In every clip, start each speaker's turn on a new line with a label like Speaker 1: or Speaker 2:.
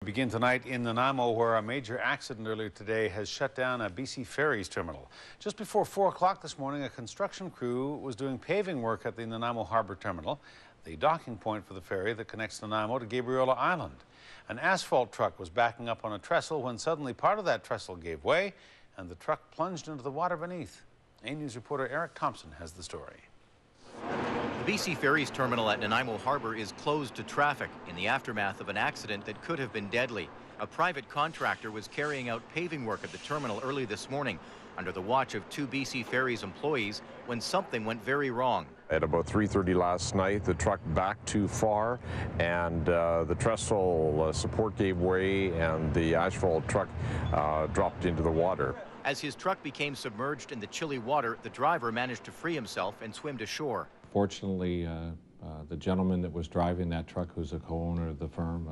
Speaker 1: begin tonight in Nanaimo, where a major accident earlier today has shut down a BC Ferries terminal. Just before 4 o'clock this morning, a construction crew was doing paving work at the Nanaimo Harbour Terminal, the docking point for the ferry that connects Nanaimo to Gabriola Island. An asphalt truck was backing up on a trestle when suddenly part of that trestle gave way and the truck plunged into the water beneath. A News reporter Eric Thompson has the story.
Speaker 2: The BC Ferries terminal at Nanaimo Harbour is closed to traffic in the aftermath of an accident that could have been deadly. A private contractor was carrying out paving work at the terminal early this morning under the watch of 2 BC Ferries employees when something went very wrong.
Speaker 3: At about 3:30 last night, the truck backed too far and the trestle support gave way and the asphalt truck dropped into the water.
Speaker 2: As his truck became submerged in the chilly water, the driver managed to free himself and swim to shore.
Speaker 4: Fortunately, the gentleman that was driving that truck, who's a co-owner of the firm,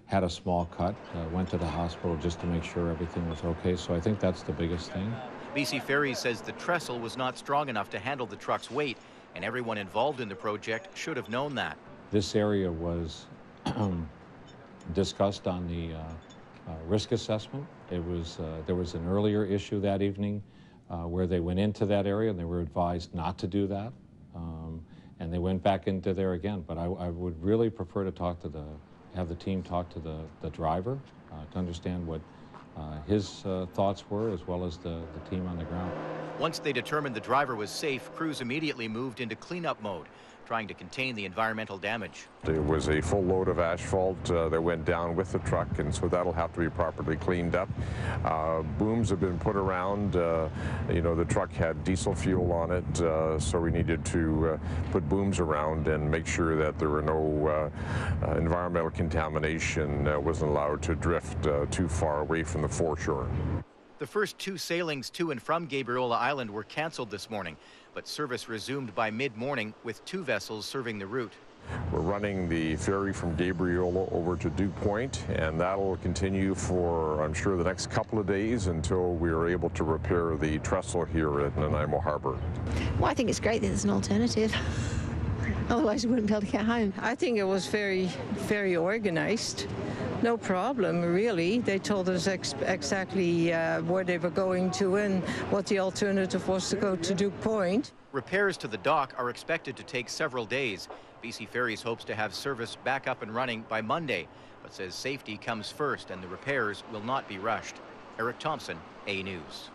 Speaker 4: had a small cut, went to the hospital just to make sure everything was okay. So I think that's the biggest thing.
Speaker 2: BC Ferries says the trestle was not strong enough to handle the truck's weight, and everyone involved in the project should have known that.
Speaker 4: This area was discussed on the risk assessment. There was an earlier issue that evening where they went into that area and they were advised not to do that. And they went back into there again. But I would really prefer to have the team talk to the driver to understand what his thoughts were, as well as the team on the ground.
Speaker 2: Once they determined the driver was safe, crews immediately moved into cleanup mode, trying to contain the environmental damage.
Speaker 3: There was a full load of asphalt that went down with the truck, and so that'll have to be properly cleaned up. Booms have been put around. The truck had diesel fuel on it, so we needed to put booms around and make sure that there were no environmental contamination wasn't allowed to drift too far away from the foreshore.
Speaker 2: The first 2 sailings to and from Gabriola Island were canceled this morning, but service resumed by mid-morning with 2 vessels serving the route.
Speaker 3: We're running the ferry from Gabriola over to Dew Point, and that'll continue for, I'm sure, the next couple of days until we are able to repair the trestle here at Nanaimo Harbour.
Speaker 5: Well, I think it's great that there's an alternative. Otherwise, we wouldn't be able to get home.
Speaker 6: I think it was very, very organized. No problem, really. They told us exactly where they were going to and what the alternative was to go to Dew Point.
Speaker 2: Repairs to the dock are expected to take several days. BC Ferries hopes to have service back up and running by Monday, but says safety comes first and the repairs will not be rushed. Eric Thompson, A News.